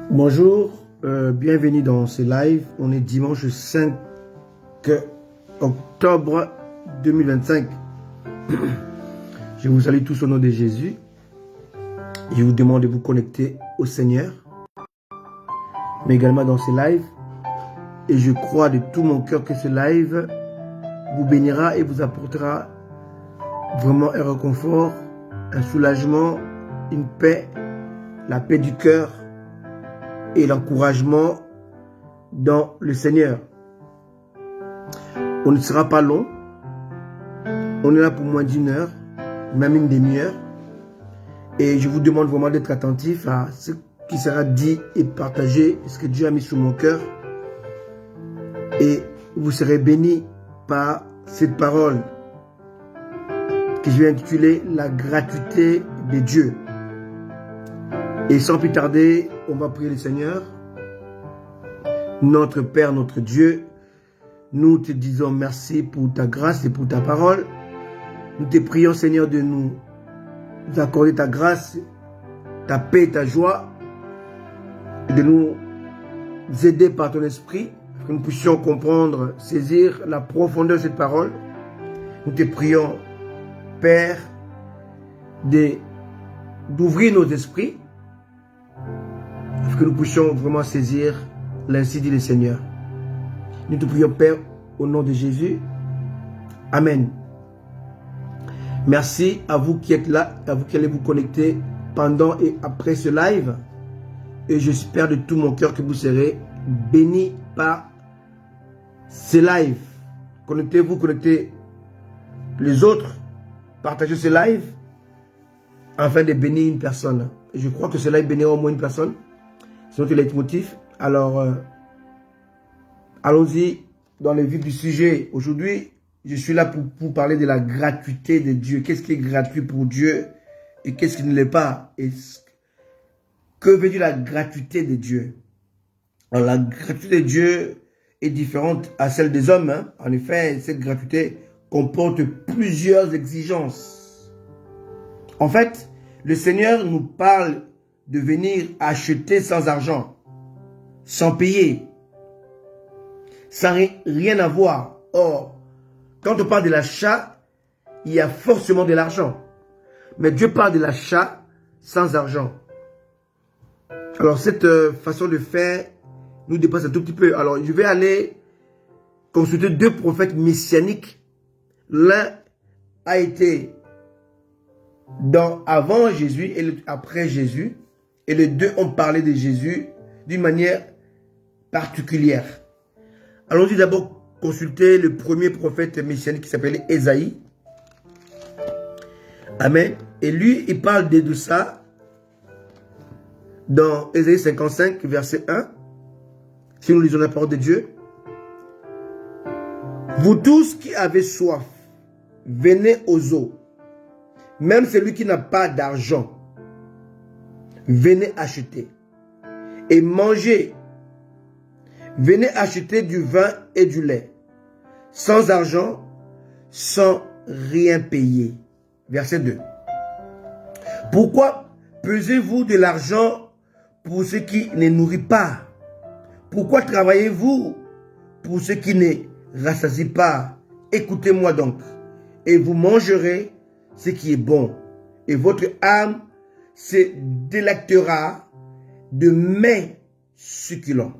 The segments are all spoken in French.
Bonjour, bienvenue dans ce live. On est dimanche 5 octobre 2025. Je vous salue tous au nom de Jésus. Je vous demande de vous connecter au Seigneur, mais également dans ce live. Et je crois de tout mon cœur que ce live vous bénira et vous apportera vraiment un réconfort, un soulagement, une paix, la paix du cœur et l'encouragement dans le Seigneur. On ne sera pas long. On est là pour moins d'une heure, même une demi-heure. Et je vous demande vraiment d'être attentif à ce qui sera dit et partagé, ce que Dieu a mis sur mon cœur. Et vous serez bénis par cette parole que je vais intituler La gratuité de Dieu. Et sans plus tarder, on va prier le Seigneur. Notre Père, notre Dieu, nous te disons merci pour ta grâce et pour ta parole. Nous te prions, Seigneur, de nous accorder ta grâce, ta paix et ta joie, et de nous aider par ton esprit, pour que nous puissions comprendre, saisir la profondeur de cette parole. Nous te prions, Père, d'ouvrir nos esprits, pour que nous puissions vraiment saisir l'ainsi dit le Seigneur. Nous te prions, Père, au nom de Jésus. Amen. Merci à vous qui êtes là, à vous qui allez vous connecter pendant et après ce live. Et j'espère de tout mon cœur que vous serez bénis par ce live. Connectez-vous, connectez les autres. Partagez ce live afin de bénir une personne. Et je crois que ce live bénira au moins une personne. C'est notre leitmotiv. Alors, allons-y dans le vif du sujet. Aujourd'hui, je suis là pour parler de la gratuité de Dieu. Qu'est-ce qui est gratuit pour Dieu et qu'est-ce qui ne l'est pas? Et que veut dire la gratuité de Dieu? Alors, la gratuité de Dieu est différente à celle des hommes. Hein? En effet, cette gratuité comporte plusieurs exigences. En fait, le Seigneur nous parle de venir acheter sans argent, sans payer, sans rien avoir. Or, quand on parle de l'achat, il y a forcément de l'argent. Mais Dieu parle de l'achat sans argent. Alors, cette façon de faire nous dépasse un tout petit peu. Alors, je vais aller consulter deux prophètes messianiques. L'un a été avant Jésus et après Jésus. Et les deux ont parlé de Jésus d'une manière particulière. Allons-y d'abord consulter le premier prophète messianique qui s'appelait Ésaïe. Amen. Et lui, il parle de ça dans Ésaïe 55, verset 1. Si nous lisons la parole de Dieu. Vous tous qui avez soif, venez aux eaux. Même celui qui n'a pas d'argent, venez acheter et mangez. Venez acheter du vin et du lait, sans argent, sans rien payer. Verset 2. Pourquoi pesez-vous de l'argent pour ce qui ne nourrit pas? Pourquoi travaillez-vous pour ce qui ne rassasie pas? Écoutez-moi donc, et vous mangerez ce qui est bon, et votre âme se délectera de mets succulents.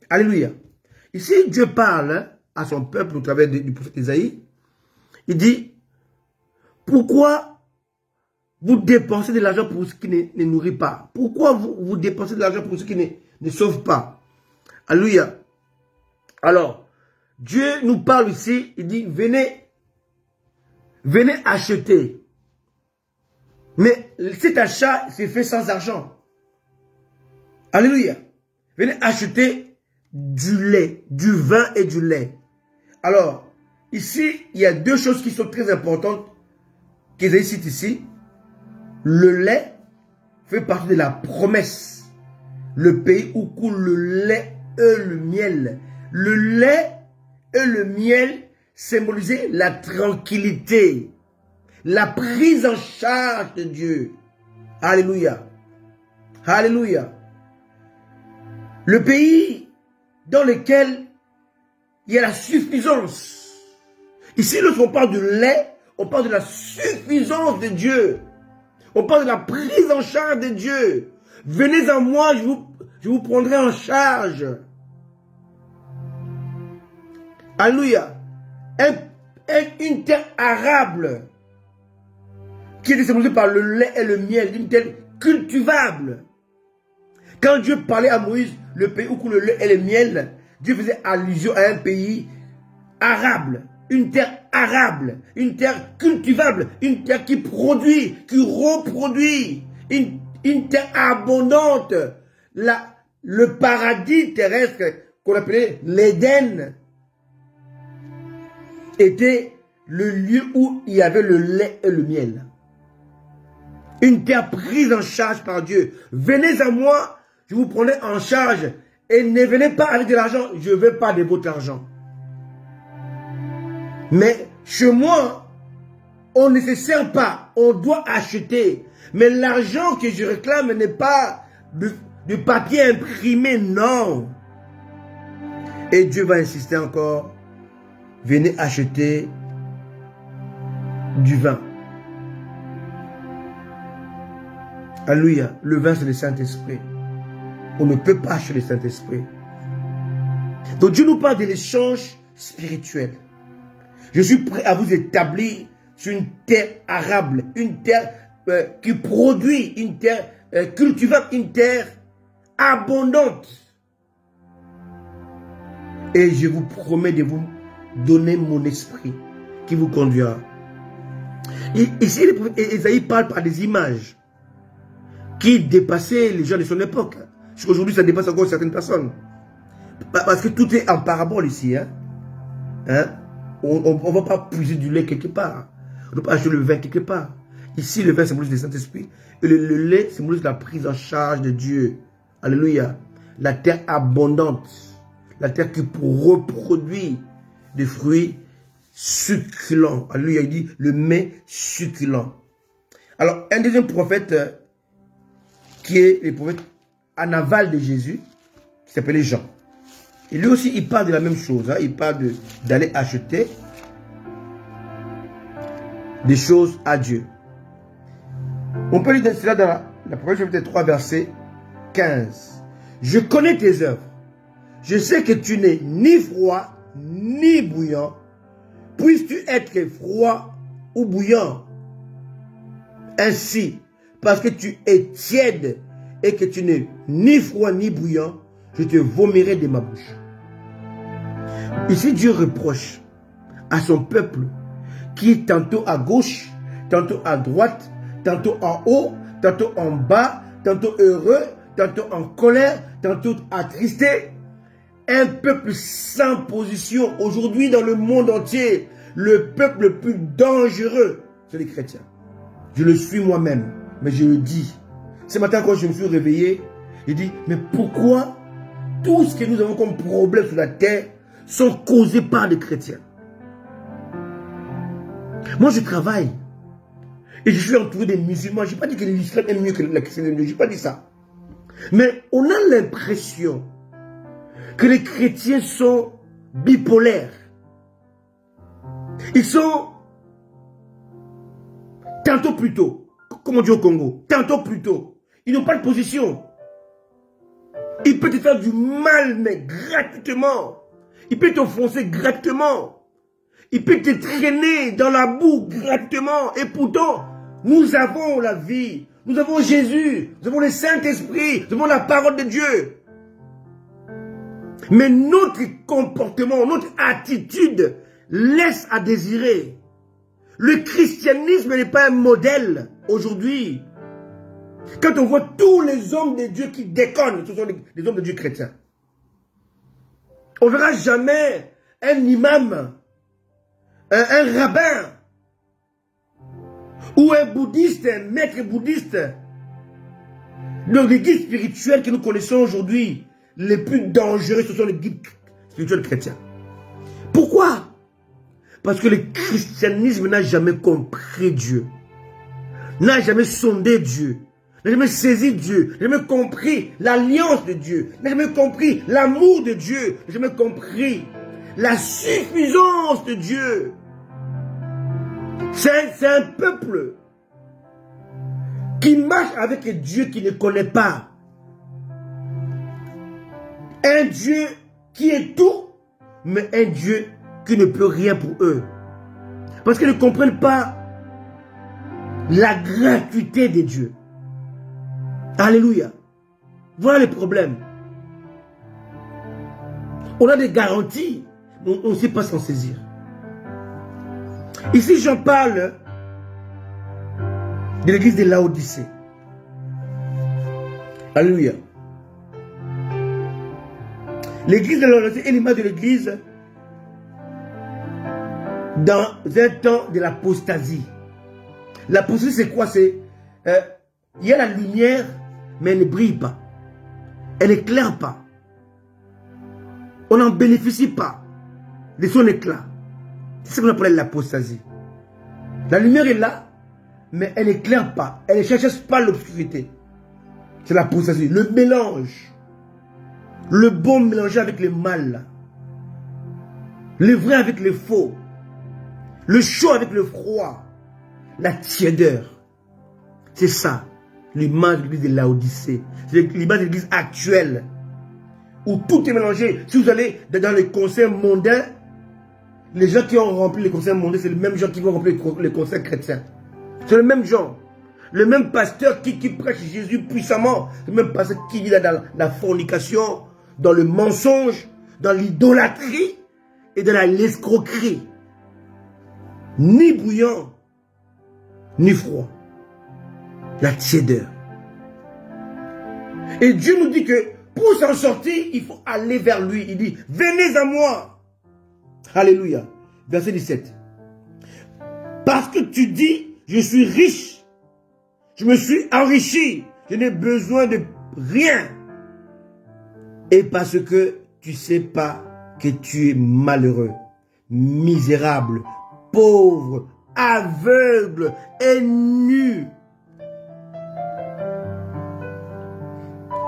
Alléluia. Ici, Dieu parle à son peuple au travers du prophète Ésaïe. Il dit, pourquoi vous dépensez de l'argent pour ce qui ne nourrit pas? Pourquoi vous dépensez de l'argent pour ce qui ne sauve pas? Alléluia. Alors, Dieu nous parle ici, il dit, venez acheter. Mais cet achat s'est fait sans argent. Alléluia. Venez acheter du lait, du vin et du lait. Alors, ici, il y a deux choses qui sont très importantes qu'Ésaïe cite ici. Le lait fait partie de la promesse. Le pays où coule le lait et le miel. Le lait et le miel symbolisaient la tranquillité, la prise en charge de Dieu. Alléluia. Alléluia. Le pays dans lequel il y a la suffisance. Ici, lorsqu'on parle de lait, on parle de la suffisance de Dieu. On parle de la prise en charge de Dieu. Venez à moi, je vous prendrai en charge. Alléluia. Une terre arable qui était symbolisée par le lait et le miel, une terre cultivable. Quand Dieu parlait à Moïse, le pays où coule le lait et le miel, Dieu faisait allusion à un pays arable, une terre arable, une terre cultivable, une terre qui produit, qui reproduit, une terre abondante. Le paradis terrestre qu'on appelait l'Éden était le lieu où il y avait le lait et le miel. Une terre prise en charge par Dieu. Venez à moi, je vous prendrai en charge. Et ne venez pas avec de l'argent, je ne veux pas de votre argent. Mais chez moi, on ne se sert pas, on doit acheter. Mais l'argent que je réclame n'est pas du papier imprimé, non. Et Dieu va insister encore. Venez acheter du vin. Alléluia. Le vin, c'est le Saint-Esprit. On ne peut pas acheter le Saint-Esprit. Donc Dieu nous parle de l'échange spirituel. Je suis prêt à vous établir sur une terre arable, une terre qui produit, une terre cultivable, une terre abondante. Et je vous promets de vous donner mon esprit qui vous conduira. Ici, Ésaïe parle par des images qui dépassaient les gens de son époque. Jusqu'aujourd'hui, ça dépasse encore certaines personnes. Parce que tout est en parabole ici. On ne va pas puiser du lait quelque part. On ne va pas acheter le vin quelque part. Ici, le vin symbolise le Saint-Esprit. Et le lait symbolise la prise en charge de Dieu. Alléluia. La terre abondante. La terre qui reproduit des fruits succulents. Alléluia. Il dit le mets succulent. Alors, un deuxième prophète qui est le prophète en aval de Jésus, qui s'appelait Jean. Et lui aussi, il parle de la même chose. Il parle d'aller acheter des choses à Dieu. On peut lire cela dans la Proverbe chapitre 3, verset 15. Je connais tes œuvres. Je sais que tu n'es ni froid, ni bouillant. Puisses-tu être froid ou bouillant? Ainsi, parce que tu es tiède et que tu n'es ni froid ni bouillant, je te vomirai de ma bouche. Ici, Dieu reproche à son peuple qui est tantôt à gauche, tantôt à droite, tantôt en haut, tantôt en bas, tantôt heureux, tantôt en colère, tantôt attristé. Un peuple sans position. Aujourd'hui, dans le monde entier, le peuple le plus dangereux, c'est les chrétiens. Je le suis moi-même, mais je le dis. Ce matin, quand je me suis réveillé, j'ai dit, mais pourquoi tout ce que nous avons comme problème sur la terre sont causés par les chrétiens? Moi, je travaille. Et je suis entouré des musulmans. Je n'ai pas dit que l'islam est mieux que la christianité. Je n'ai pas dit ça. Mais on a l'impression que les chrétiens sont bipolaires. Ils sont tantôt plutôt, comme on dit au Congo, tantôt plutôt. Ils n'ont pas de position. Il peut te faire du mal, mais gratuitement. Il peut t'offenser gratuitement. Il peut te traîner dans la boue gratuitement. Et pourtant, nous avons la vie. Nous avons Jésus. Nous avons le Saint-Esprit. Nous avons la parole de Dieu. Mais notre comportement, notre attitude laisse à désirer. Le christianisme n'est pas un modèle aujourd'hui. Quand on voit tous les hommes de Dieu qui déconnent, ce sont les hommes de Dieu chrétiens. On ne verra jamais un imam, un rabbin, ou un bouddhiste, un maître bouddhiste. Donc les guides spirituels que nous connaissons aujourd'hui, les plus dangereux, ce sont les guides spirituels chrétiens. Pourquoi? Parce que le christianisme n'a jamais compris Dieu, n'a jamais sondé Dieu, n'a jamais saisi Dieu, n'a jamais compris l'alliance de Dieu, n'a jamais compris l'amour de Dieu, n'a jamais compris la suffisance de Dieu. C'est un peuple qui marche avec un Dieu qui ne connaît pas. Un Dieu qui est tout, mais un Dieu qui ne peut rien pour eux. Parce qu'ils ne comprennent pas la gratuité de Dieu. Alléluia. Voilà le problème. On a des garanties, mais on ne sait pas s'en saisir. Ici, j'en parle de l'église de Laodicée. Alléluia. L'église de Laodicée est l'image de l'église dans un temps de l'apostasie. L'apostasie, c'est quoi? C'est il y a la lumière, mais elle ne brille pas. Elle n'éclaire pas. On n'en bénéficie pas de son éclat. C'est ce qu'on appelle l'apostasie. La lumière est là, mais elle n'éclaire pas. Elle ne cherche pas l'obscurité. C'est l'apostasie. Le mélange. Le bon mélangé avec le mal. Le vrai avec le faux. Le chaud avec le froid. La tiédeur. C'est ça. L'image de l'église de Laodicée. C'est l'image de l'église actuelle. Où tout est mélangé. Si vous allez dans les concerts mondains, les gens qui ont rempli les concerts mondains, c'est les mêmes gens qui vont remplir les concerts chrétiens. C'est le même genre. Le même pasteur qui prêche Jésus puissamment. Le même pasteur qui vit dans la fornication, dans le mensonge, dans l'idolâtrie et dans l'escroquerie. Ni bouillant, ni froid. La tiédeur. Et Dieu nous dit que pour s'en sortir, il faut aller vers lui. Il dit, venez à moi. Alléluia. Verset 17. Parce que tu dis, je suis riche. Je me suis enrichi. Je n'ai besoin de rien. Et parce que tu ne sais pas que tu es malheureux, misérable, pauvre, aveugle et nu.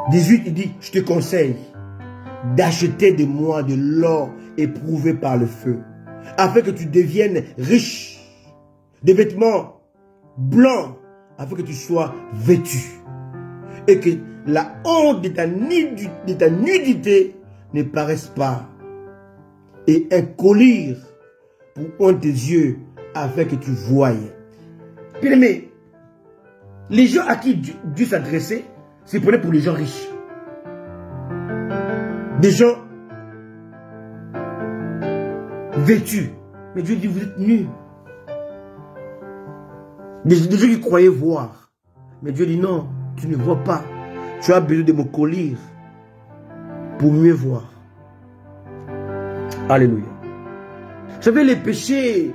18, il dit, je te conseille d'acheter de moi de l'or éprouvé par le feu, afin que tu deviennes riche, des vêtements blancs, afin que tu sois vêtu, et que la honte de ta nudité ne paraisse pas, et un collier pour oindre tes yeux, afin que tu voies. Bien aimé, les gens à qui Dieu s'adressait, c'est pour les gens riches. Des gens vêtus. Mais Dieu dit, vous êtes nus. Des gens qui croyaient voir. Mais Dieu dit, non, tu ne vois pas. Tu as besoin de mon collier pour mieux voir. Alléluia. Vous savez, les péchés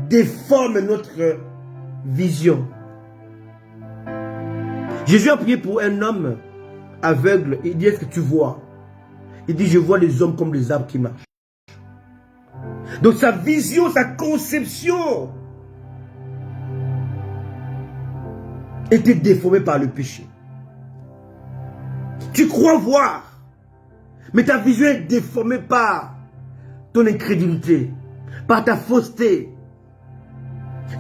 déforment notre vision. Jésus a prié pour un homme aveugle. Il dit, est-ce que tu vois? Il dit, je vois les hommes comme les arbres qui marchent. Donc sa vision, sa conception était déformée par le péché. Tu crois voir, mais ta vision est déformée par ton incrédulité, par ta fausseté.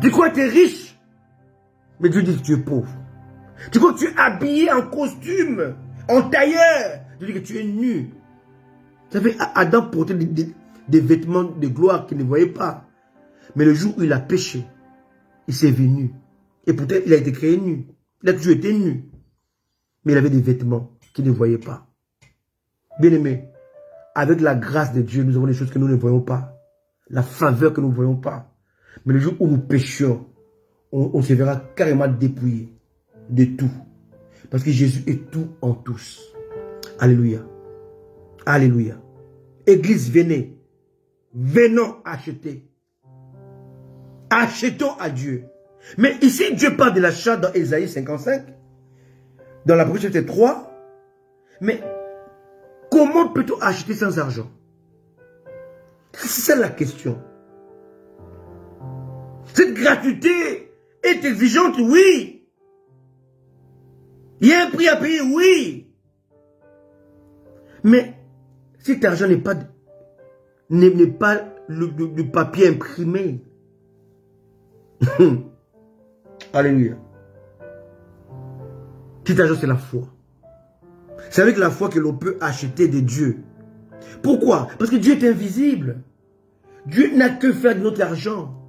Tu crois que tu es riche, mais Dieu dit que tu es pauvre. Tu crois que tu es habillé en costume, en tailleur, Dieu dit que tu es nu. Vous savez, Adam portait des vêtements de gloire qu'il ne voyait pas. Mais le jour où il a péché, il s'est vu nu. Et pourtant, il a été créé nu. Il a toujours été nu. Mais il avait des vêtements qu'il ne voyait pas. Bien aimé, avec la grâce de Dieu, nous avons des choses que nous ne voyons pas. La faveur que nous ne voyons pas. Mais le jour où nous péchions, on se verra carrément dépouillé de tout. Parce que Jésus est tout en tous. Alléluia. Alléluia. Église, venez. Venons acheter. Achetons à Dieu. Mais ici, Dieu parle de l'achat dans Ésaïe 55. Dans la chapitre 3. Mais comment peut-on acheter sans argent? C'est ça la question. Cette gratuité est exigeante, oui. Il y a un prix à payer, oui. Mais si cet argent n'est pas le papier imprimé. Alléluia. Cet argent, c'est la foi. C'est avec la foi que l'on peut acheter de Dieu. Pourquoi? Parce que Dieu est invisible. Dieu n'a que faire de notre argent.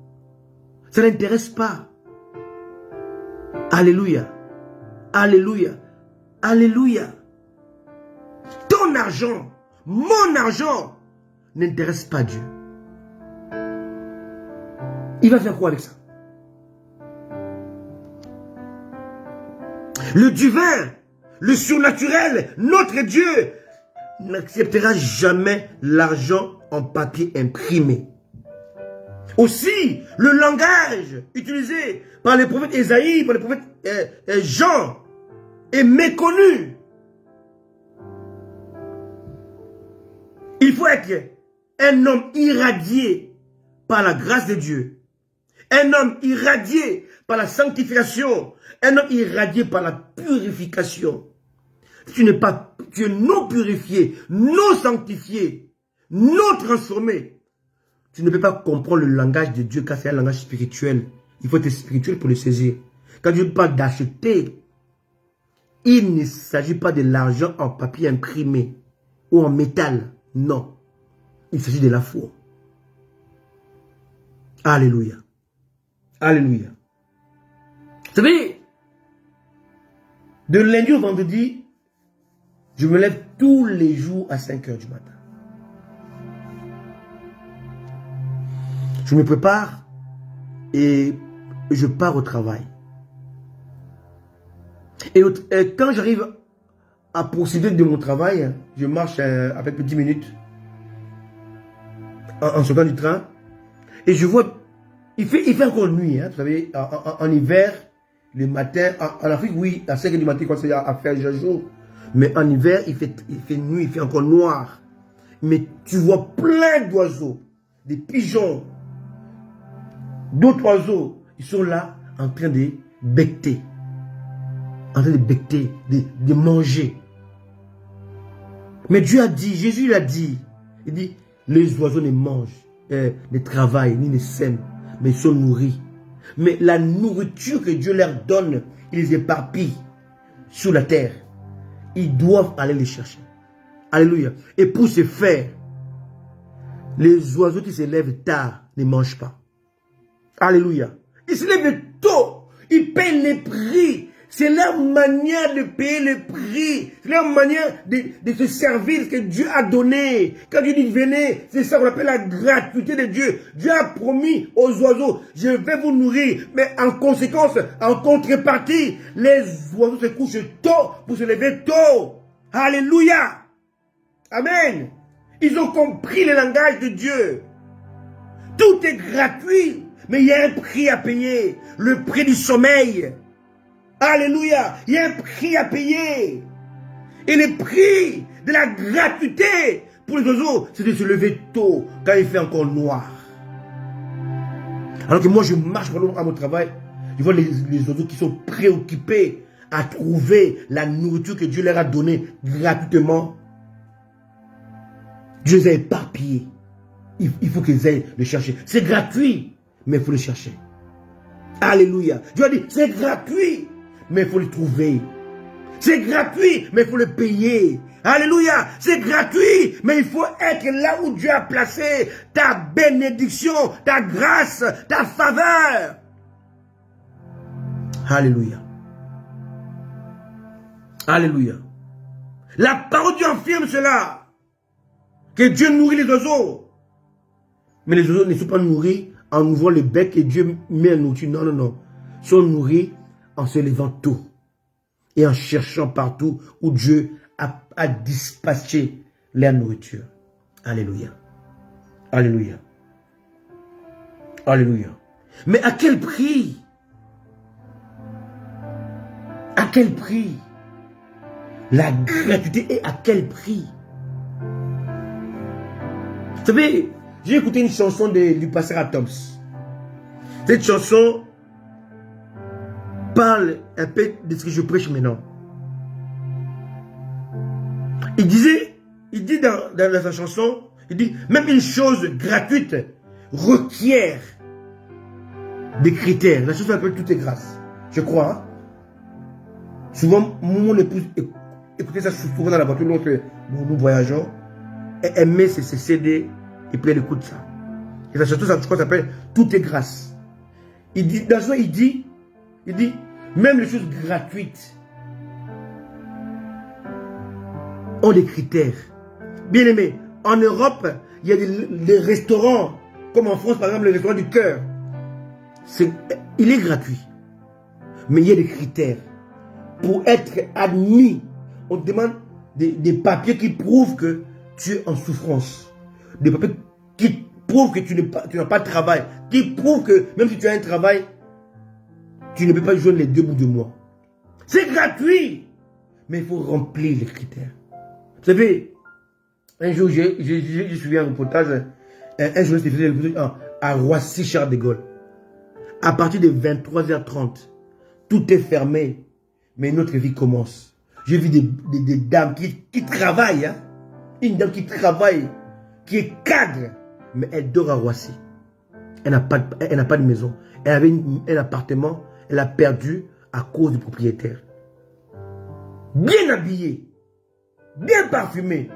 Ça ne l'intéresse pas. Alléluia. Alléluia. Alléluia. Ton argent, mon argent, n'intéresse pas Dieu. Il va faire quoi avec ça? Le divin, le surnaturel, notre Dieu, n'acceptera jamais l'argent en papier imprimé. Aussi, le langage utilisé par les prophètes Ésaïe, par les prophètes Jean, est méconnu. Il faut être un homme irradié par la grâce de Dieu. Un homme irradié par la sanctification. Un homme irradié par la purification. Si tu n'es pas, tu es non purifié, non sanctifié, non transformé. Tu ne peux pas comprendre le langage de Dieu car c'est un langage spirituel. Il faut être spirituel pour le saisir. Quand Dieu parle d'acheter, il ne s'agit pas de l'argent en papier imprimé ou en métal. Non. Il s'agit de la foi. Alléluia. Alléluia. Vous savez, de lundi au vendredi, je me lève tous les jours à 5 h du matin. Je me prépare et je pars au travail. Et quand j'arrive à procéder de mon travail, je marche avec 10 minutes en sortant du train. Et je vois, il fait encore nuit, hein, vous savez, en hiver, le matin, en Afrique, oui, à 5 h du matin, quand c'est à faire jour. Mais en hiver, il fait nuit, il fait encore noir. Mais tu vois plein d'oiseaux, des pigeons, d'autres oiseaux. Ils sont là en train de becqueter. En train de becqueter, de manger. Mais Dieu a dit, Jésus l'a dit. Il dit, les oiseaux ne mangent, ne travaillent, ni ne sèment, mais ils sont nourris. Mais la nourriture que Dieu leur donne, il les éparpille sur la terre. Ils doivent aller les chercher. Alléluia. Et pour ce faire, les oiseaux qui se lèvent tard ne mangent pas. Alléluia. Ils se lèvent tôt. Ils payent les prix. C'est leur manière de payer le prix. C'est leur manière de se servir ce que Dieu a donné. Quand Dieu dit venez, c'est ça qu'on appelle la gratuité de Dieu. Dieu a promis aux oiseaux, je vais vous nourrir. Mais en conséquence, en contrepartie, les oiseaux se couchent tôt pour se lever tôt. Alléluia. Amen. Ils ont compris le langage de Dieu. Tout est gratuit, mais il y a un prix à payer. Le prix du sommeil. Alléluia. Il y a un prix à payer. Et le prix de la gratuité pour les oiseaux, c'est de se lever tôt, quand il fait encore noir. Alors que moi, je marche à mon travail, je vois les oiseaux qui sont préoccupés à trouver la nourriture que Dieu leur a donnée gratuitement. Dieu les a éparpillés. Il faut qu'ils aillent le chercher. C'est gratuit, mais il faut le chercher. Alléluia. Dieu a dit, c'est gratuit, mais il faut le trouver. C'est gratuit, mais il faut le payer. Alléluia. C'est gratuit, mais il faut être là où Dieu a placé ta bénédiction, ta grâce, ta faveur. Alléluia. Alléluia. La parole de Dieu affirme cela. Que Dieu nourrit les oiseaux. Mais les oiseaux ne sont pas nourris en ouvrant le bec et Dieu met la nourriture. Non, non, non. Ils sont nourris en se levant tôt. Et en cherchant partout où Dieu a dispatché la nourriture. Alléluia. Alléluia. Alléluia. Mais à quel prix? À quel prix? La gratuité est à quel prix? Vous savez, j'ai écouté une chanson du pasteur Atoms. Cette chanson parle un peu de ce que je prêche maintenant. Il dit dans sa chanson, il dit, même une chose gratuite requiert des critères. La chose s'appelle tout est grâce. Je crois. Hein? Souvent, mon épouse écoutez ça souvent dans la voiture lorsque nous voyageons. Elle met ses CD et puis elle écoute ça. Et la chanson, je crois, s'appelle tout est grâce. Il dit, dans ça, il dit, même les choses gratuites ont des critères. Bien aimé, en Europe, il y a des restaurants, comme en France, par exemple, le restaurant du cœur. Il est gratuit. Mais il y a des critères. Pour être admis, on te demande des papiers qui prouvent que tu es en souffrance. Des papiers qui prouvent que tu n'as pas de travail. Qui prouvent que même si tu as un travail, tu ne peux pas joindre les 2 bouts de mois. C'est gratuit. Mais il faut remplir les critères. Vous savez, un jour, j'ai suivi un reportage. Un journaliste faisait le reportage à Roissy, Charles de Gaulle. À partir de 23h30, tout est fermé. Mais notre vie commence. J'ai vu des dames qui travaillent. Hein? Une dame qui travaille, qui est cadre. Mais elle dort à Roissy. Elle n'a pas de maison. Elle avait un appartement. Elle a perdu à cause du propriétaire. Bien habillée. Bien parfumée.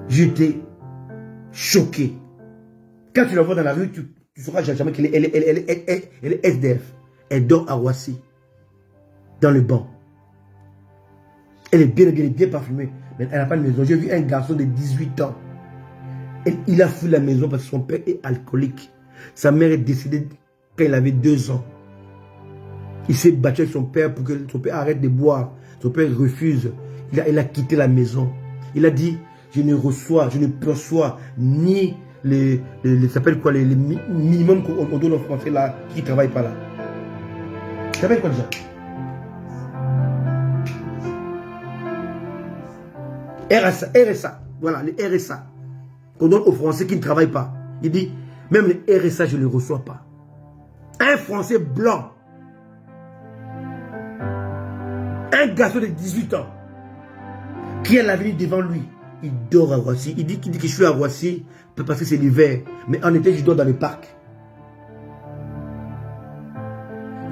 J'étais choqué. Quand tu la vois dans la rue, tu sauras jamais qu'elle est SDF. Elle dort à Roissy. Dans le banc. Elle est bien parfumée. Mais elle n'a pas de maison. J'ai vu un garçon de 18 ans. Il a fui la maison parce que son père est alcoolique. Sa mère est décédée quand il avait 2 ans. Il s'est battu avec son père pour que son père arrête de boire. Son père refuse. Il a quitté la maison. Il a dit, je ne perçois ni ça s'appelle quoi, les minimums qu'on donne en français là, qui ne travaillent pas là. Ça s'appelle quoi déjà? RSA. Voilà, les RSA. Qu'on donne aux Français qui ne travaillent pas. Il dit, même les RSA, je ne les reçois pas. Un Français blanc. Un garçon de 18 ans. Qui a l'avenir devant lui. Il dort à Roissy. Il dit que je suis à Roissy parce que c'est l'hiver. Mais en été, je dors dans le parc.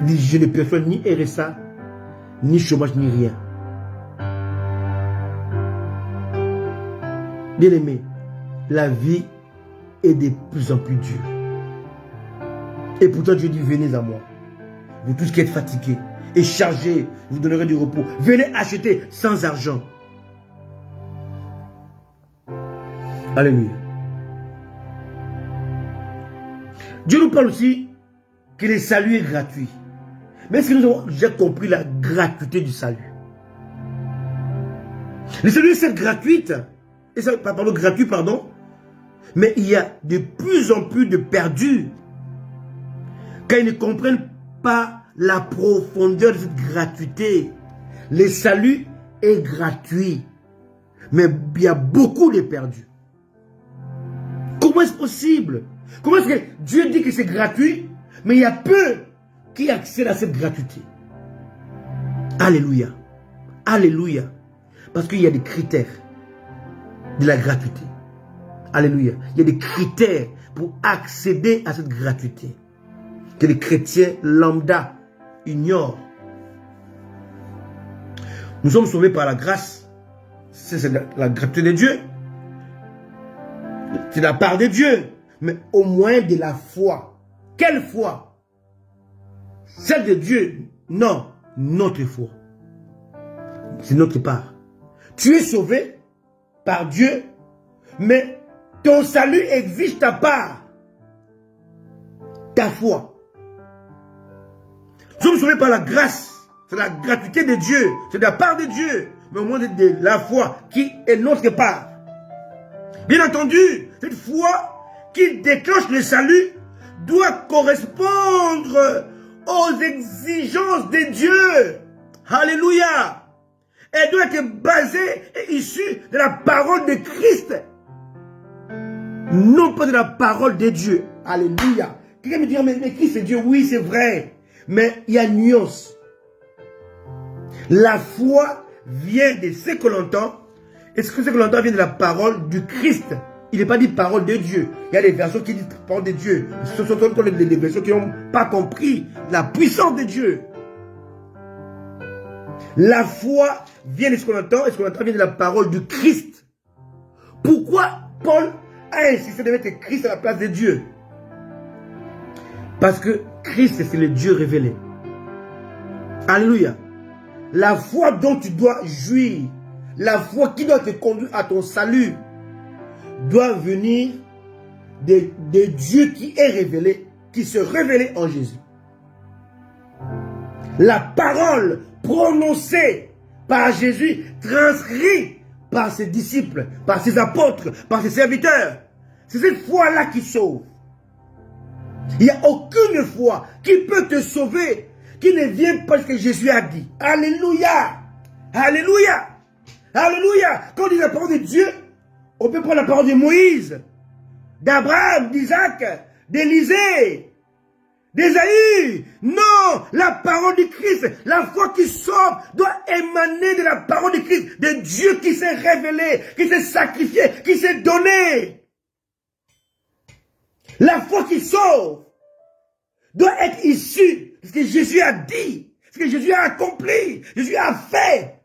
Il dit, je ne perçois ni RSA, ni chômage, ni rien. Bien aimé, la vie est de plus en plus dure. Et pourtant Dieu dit, venez à moi. Vous tous qui êtes fatigués et chargés, je vous donnerai du repos. Venez acheter sans argent. Alléluia. Dieu nous parle aussi que le salut est gratuit. Mais est-ce que nous avons déjà compris la gratuité du salut? Le salut c'est gratuite. Et ça, pardon, gratuit, pardon. Mais il y a de plus en plus de perdus. Quand ils ne comprennent pas la profondeur de cette gratuité. Le salut est gratuit. Mais il y a beaucoup de perdus. Comment est-ce possible? Comment est-ce que Dieu dit que c'est gratuit, mais il y a peu qui accèdent à cette gratuité? Alléluia. Alléluia. Parce qu'il y a des critères de la gratuité. Alléluia. Il y a des critères pour accéder à cette gratuité que les chrétiens lambda ignorent. Nous sommes sauvés par la grâce. C'est la gratuité de Dieu. C'est la part de Dieu. Mais au moins de la foi. Quelle foi? Celle de Dieu? Non. Notre foi. C'est notre part. Tu es sauvé par Dieu, mais ton salut exige ta part. Ta foi. Nous sommes sauvés par la grâce. C'est la gratuité de Dieu. C'est de la part de Dieu. Mais au moins de la foi qui est notre part. Bien entendu, cette foi qui déclenche le salut doit correspondre aux exigences de Dieu. Alléluia. Elle doit être basée et issue de la parole de Christ. Non pas de la parole de Dieu. Alléluia. Quelqu'un me dit, mais Christ c'est Dieu. Oui, c'est vrai. Mais il y a une nuance. La foi vient de ce que l'on entend Est-ce que ce que l'on entend vient de la parole du Christ? Il n'est pas dit parole de Dieu. Il y a des versions qui disent parole de Dieu. Ce sont les versions qui n'ont pas compris la puissance de Dieu. La foi vient de ce qu'on entend, et ce qu'on entend vient de la parole du Christ. Pourquoi Paul a insisté de mettre Christ à la place de Dieu? Parce que Christ, c'est le Dieu révélé. Alléluia. La foi dont tu dois jouir, la foi qui doit te conduire à ton salut, doit venir de Dieu qui est révélé, qui se révélait en Jésus. La parole prononcée par Jésus, transcrite par ses disciples, par ses apôtres, par ses serviteurs. C'est cette foi-là qui sauve. Il n'y a aucune foi qui peut te sauver qui ne vient pas parce que Jésus a dit. Alléluia. Alléluia. Alléluia. Quand on dit la parole de Dieu, on peut prendre la parole de Moïse, d'Abraham, d'Isaac, d'Élisée, d'Ésaïe. Non, la parole du Christ, la foi qui sauve doit émaner de la parole du Christ, de Dieu qui s'est révélé, qui s'est sacrifié, qui s'est donné. La foi qui sauve doit être issue de ce que Jésus a dit, ce que Jésus a accompli, Jésus a fait,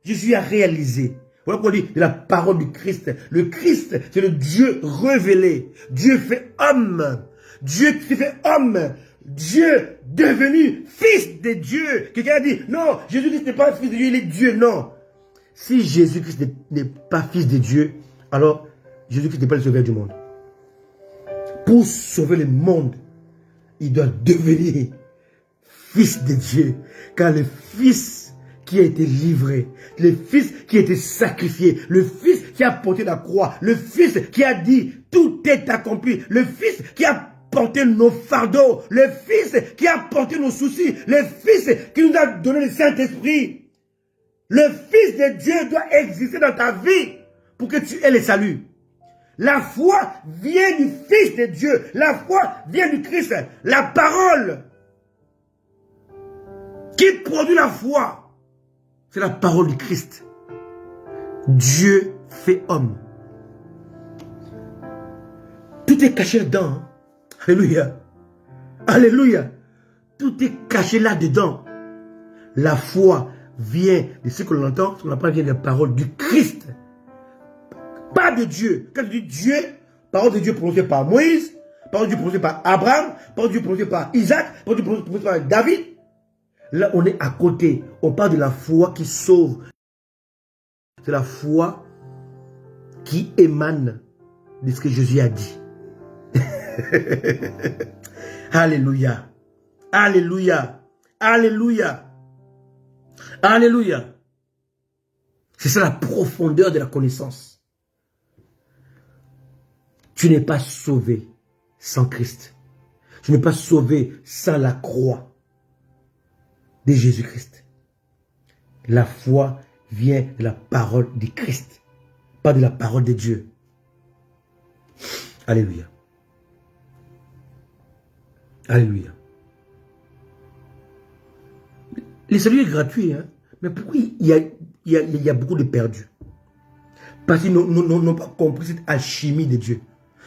Jésus a réalisé. Voilà pourquoi on dit de la parole du Christ. Le Christ, c'est le Dieu révélé. Dieu fait homme. Dieu qui fait homme. Dieu devenu fils de Dieu. Quelqu'un a dit, non, Jésus-Christ n'est pas fils de Dieu, il est Dieu. Non. Si Jésus-Christ n'est pas fils de Dieu, alors Jésus-Christ n'est pas le sauveur du monde. Pour sauver le monde, il doit devenir fils de Dieu. Car le fils qui a été livré, le fils qui a été sacrifié, le fils qui a porté la croix, le fils qui a dit tout est accompli, le fils qui a porté nos fardeaux, le fils qui a porté nos soucis, le fils qui nous a donné le Saint-Esprit. Le fils de Dieu doit exister dans ta vie pour que tu aies le salut. La foi vient du fils de Dieu, la foi vient du Christ, la parole qui produit la foi. C'est la parole du Christ. Dieu fait homme. Tout est caché dedans. Hein? Alléluia. Alléluia. Tout est caché là-dedans. La foi vient de ce que l'on entend. Ce qu'on appelle vient de la parole du Christ. Pas de Dieu. Quand tu dis Dieu, parole de Dieu prononcée par Moïse, parole de Dieu prononcée par Abraham, parole de Dieu prononcée par Isaac, parole de Dieu prononcée par David. Là, on est à côté. On parle de la foi qui sauve. C'est la foi qui émane de ce que Jésus a dit. Alléluia. Alléluia. Alléluia. Alléluia. C'est ça la profondeur de la connaissance. Tu n'es pas sauvé sans Christ. Tu n'es pas sauvé sans la croix de Jésus-Christ. La foi vient de la parole du Christ, pas de la parole de Dieu. Alléluia. Alléluia. Le salut est gratuit, hein? Mais pourquoi il y a beaucoup de perdus? Parce qu'ils n'ont pas compris cette alchimie de Dieu.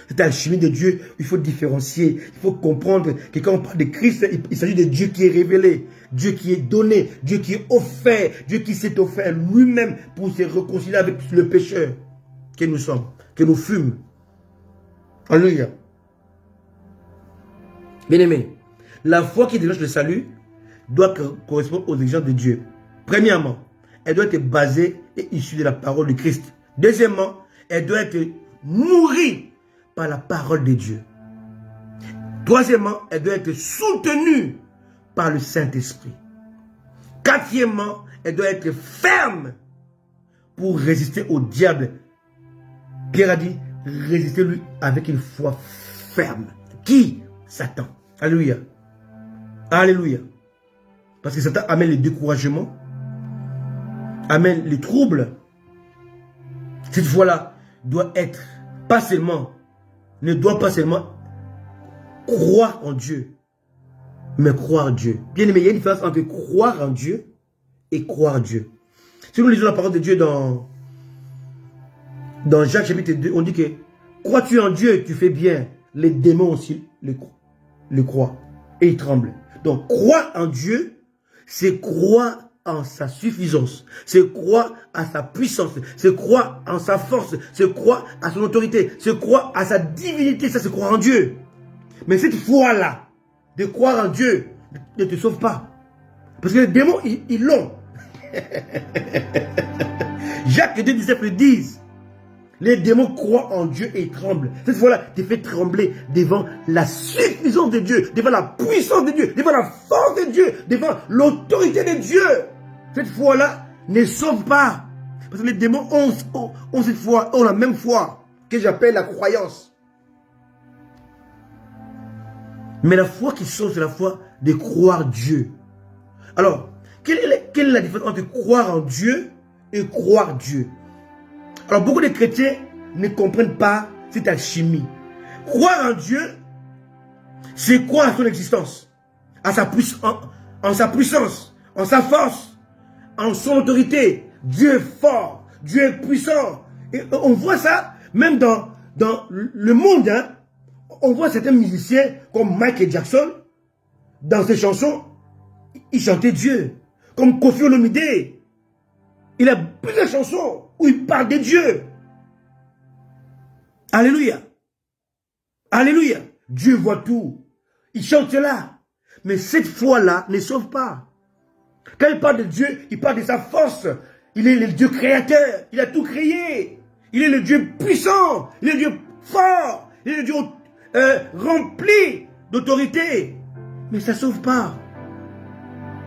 Cette alchimie de Dieu, il faut différencier, il faut comprendre que quand on parle de Christ, il s'agit de Dieu qui est révélé, Dieu qui est donné, Dieu qui est offert, Dieu qui s'est offert lui-même pour se réconcilier avec le pécheur que nous sommes, que nous fûmes. Alléluia. Bien-aimé, la foi qui déclenche le salut doit correspondre aux exigences de Dieu. Premièrement, elle doit être basée et issue de la parole de Christ. Deuxièmement, elle doit être nourrie par la parole de Dieu. Troisièmement, elle doit être soutenue par le Saint-Esprit. Quatrièmement, elle doit être ferme pour résister au diable. Pierre a dit, résistez-lui avec une foi ferme. Qui? Satan. Alléluia. Alléluia. Parce que Satan amène le découragement, amène les troubles. Cette foi-là doit être, ne doit pas seulement croire en Dieu, mais croire en Dieu. Bien aimé, il y a une différence entre croire en Dieu et croire en Dieu. Si nous lisons la parole de Dieu dans Dans Jacques chapitre 2, on dit que crois-tu en Dieu, tu fais bien. Les démons aussi le croient et ils tremblent. Donc croire en Dieu, c'est croire en sa suffisance, c'est croire à sa puissance, c'est croire en sa force, c'est croire à son autorité, c'est croire à sa divinité, ça c'est croire en Dieu. Mais cette foi-là, de croire en Dieu, ne te sauve pas. Parce que les démons, ils l'ont. Jacques 2,19 le disent. Les démons croient en Dieu et ils tremblent. Cette fois-là, tu fais trembler devant la suffisance de Dieu, devant la puissance de Dieu, devant la force de Dieu, devant l'autorité de Dieu. Cette foi-là ne sauve pas. Parce que les démons ont cette foi, ont la même foi que j'appelle la croyance. Mais la foi qui sauve, c'est la foi de croire Dieu. Alors, quelle est la différence entre croire en Dieu et croire Dieu? Alors, beaucoup de chrétiens ne comprennent pas cette alchimie. Croire en Dieu, c'est croire à son existence, en sa puissance, en sa force, en son autorité. Dieu est fort, Dieu est puissant. Et on voit ça même dans le monde. Hein. On voit certains musiciens comme Michael Jackson, dans ses chansons, il chantait Dieu. Comme Kofi Olomide, il a plusieurs chansons où il parle de Dieu. Alléluia. Alléluia. Dieu voit tout. Il chante cela. Mais cette foi-là ne sauve pas. Quand il parle de Dieu, il parle de sa force. Il est le Dieu créateur. Il a tout créé. Il est le Dieu puissant. Il est le Dieu fort. Il est le Dieu rempli d'autorité. Mais ça ne sauve pas.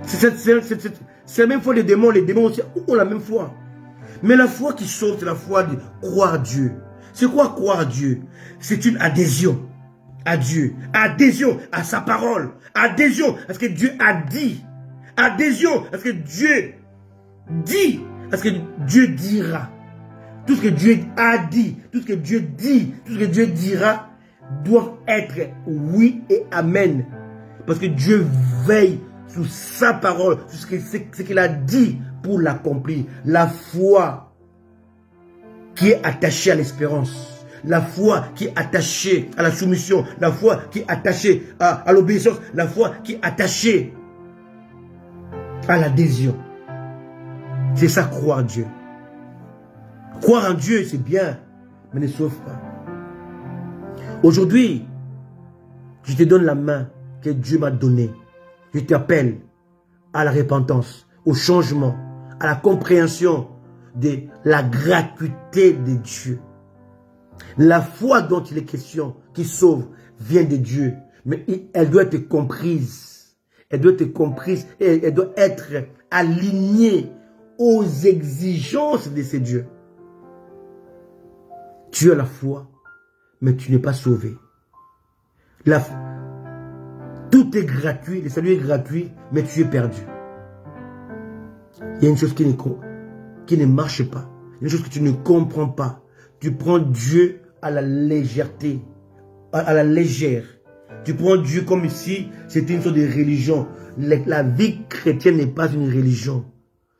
C'est la même foi des démons. Les démons aussi ont la même foi. Mais la foi qui sauve, c'est la foi de croire Dieu. C'est quoi croire Dieu? C'est une adhésion à Dieu. Adhésion à sa parole. Adhésion à ce que Dieu a dit. Adhésion à ce que Dieu dit. À ce que Dieu dira. Tout ce que Dieu a dit, tout ce que Dieu dit, tout ce que Dieu dira doit être oui et amen. Parce que Dieu veille sur sa parole, sur ce qu'il a dit pour l'accomplir. La foi qui est attachée à l'espérance. La foi qui est attachée à la soumission. La foi qui est attachée à l'obéissance. La foi qui est attachée à l'adhésion. C'est ça, croire Dieu. Croire en Dieu, c'est bien, mais ne sauve pas. Aujourd'hui, je te donne la main que Dieu m'a donnée. Je t'appelle à la repentance, au changement, à la compréhension de la gratuité de Dieu. La foi dont il est question, qui sauve, vient de Dieu. Mais elle doit être comprise. Elle doit être comprise et elle doit être alignée aux exigences de ces dieux. Tu as la foi, mais tu n'es pas sauvé. Tout est gratuit, le salut est gratuit, mais tu es perdu. Il y a une chose qui ne marche pas. Une chose que tu ne comprends pas. Tu prends Dieu à la légèreté, à la légère. Tu prends Dieu comme si c'était une sorte de religion. La vie chrétienne n'est pas une religion.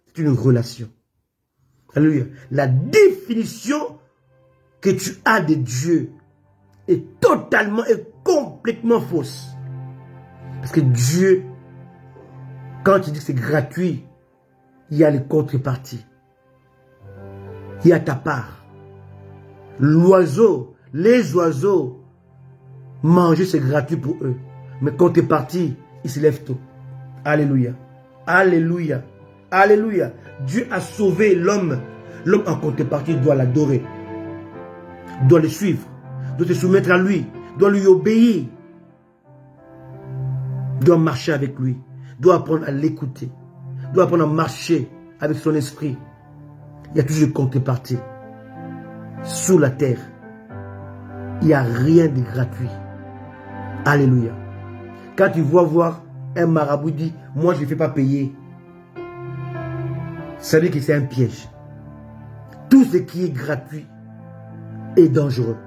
C'est une relation. Alléluia. La définition que tu as de Dieu est totalement et complètement fausse. Parce que Dieu, quand tu dis que c'est gratuit, il y a les contreparties. Il y a ta part. L'oiseau, les oiseaux, manger c'est gratuit pour eux. Mais quand tu es parti, ils se lèvent tôt. Alléluia. Alléluia. Alléluia. Dieu a sauvé l'homme. L'homme en contrepartie doit l'adorer. Doit le suivre. Doit se soumettre à lui. Doit lui obéir. Doit marcher avec lui. Doit apprendre à l'écouter. Doit apprendre à marcher avec son esprit. Il y a toujours une contrepartie. Sous la terre, il n'y a rien de gratuit. Alléluia. Quand tu vois voir un marabout dit, moi je ne fais pas payer, ça veut dire que c'est un piège. Tout ce qui est gratuit est dangereux.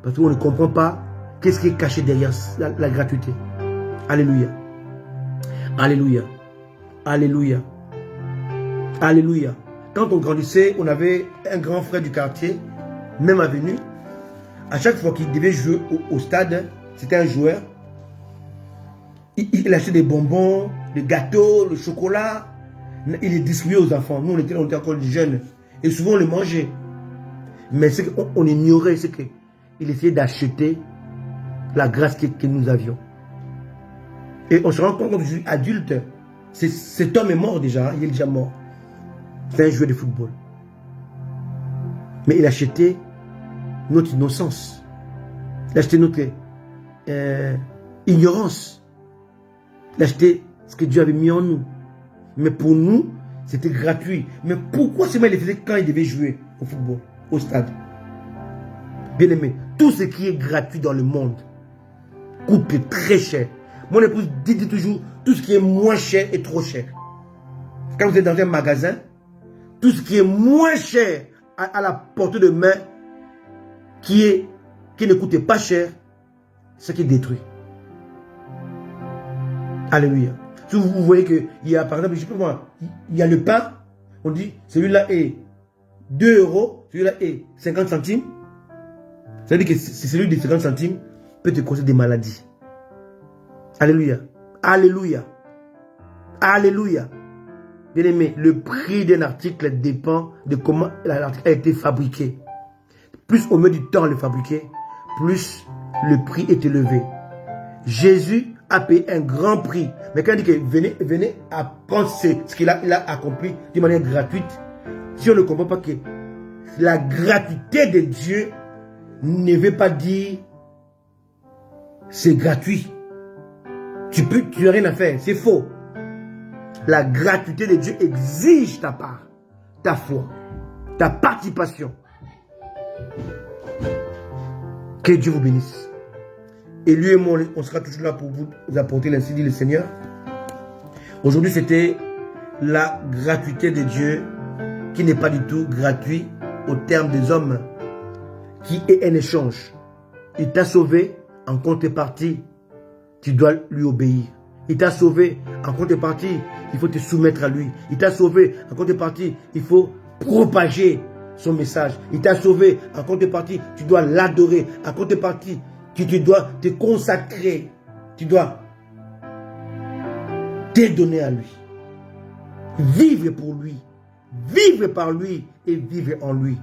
Parce qu'on ne comprend pas qu'est-ce qui est caché derrière la gratuité. Alléluia. Alléluia. Alléluia. Alléluia. Quand on grandissait, on avait un grand frère du quartier même avenue. À chaque fois qu'il devait jouer au stade, c'était un joueur. Il achetait des bonbons, des gâteaux, le chocolat. Il les distribuait aux enfants. Nous, on était encore jeunes. Et souvent, on les mangeait. Mais ce qu'on ignorait, c'est qu'il essayait d'acheter la grâce que nous avions. Et on se rend compte qu'aujourd'hui, adulte, cet homme est mort déjà. Il est déjà mort. C'est un joueur de football. Mais il achetait notre innocence. Il achetait notre ignorance. Il achetait ce que Dieu avait mis en nous. Mais pour nous, c'était gratuit. Mais pourquoi seulement il le faisait quand il devait jouer au football, au stade? Bien aimé, tout ce qui est gratuit dans le monde coûte très cher. Mon épouse dit toujours, tout ce qui est moins cher est trop cher. Quand vous êtes dans un magasin, tout ce qui est moins cher à la portée de main, qui ne coûte pas cher, c'est ce qui est détruit. Alléluia. Si vous voyez qu'il y a, par exemple, je sais pas moi, il y a le pain, on dit, celui-là est 2 €, celui-là est 50 centimes. Ça veut dire que celui de 50 centimes peut te causer des maladies. Alléluia. Alléluia. Alléluia. Bien aimé, le prix d'un article dépend de comment l'article a été fabriqué. Plus on met du temps à le fabriquer, plus le prix est élevé. Jésus a payé un grand prix. Mais quand il dit que venez apprendre ce qu'il a accompli de manière gratuite, si on ne comprend pas que la gratuité de Dieu ne veut pas dire c'est gratuit. Tu n'as rien à faire, c'est faux. La gratuité de Dieu exige ta part, ta foi, ta participation. Que Dieu vous bénisse. Et lui et moi, on sera toujours là pour vous apporter l'ainsi dit le Seigneur. Aujourd'hui, c'était la gratuité de Dieu qui n'est pas du tout gratuit au terme des hommes, qui est un échange. Il t'a sauvé, en contrepartie, tu dois lui obéir. Il t'a sauvé, en contrepartie, il faut te soumettre à lui. Il t'a sauvé, en contrepartie, il faut propager son message. Il t'a sauvé, en contrepartie, tu dois l'adorer. En contrepartie, tu dois te consacrer. Tu dois te donner à lui. Vivre pour lui. Vivre par lui et vivre en lui.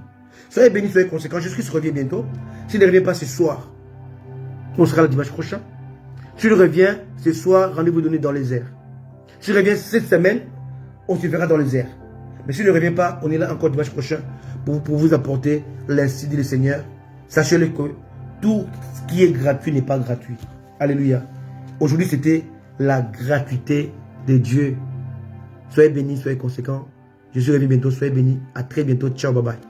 Soyez bénis, soyez conséquents. Jésus-Christ revient bientôt. S'il ne revient pas ce soir, on sera le dimanche prochain. S'il revient ce soir, rendez-vous donné dans les airs. S'il revient cette semaine, on se verra dans les airs. Mais s'il ne revient pas, on est là encore dimanche prochain pour vous apporter l'ainsi dit le Seigneur. Sachez-le que tout ce qui est gratuit n'est pas gratuit. Alléluia. Aujourd'hui, c'était la gratuité de Dieu. Soyez bénis, soyez conséquents. Je suis revenu bientôt. Soyez bénis. À très bientôt. Ciao, bye bye.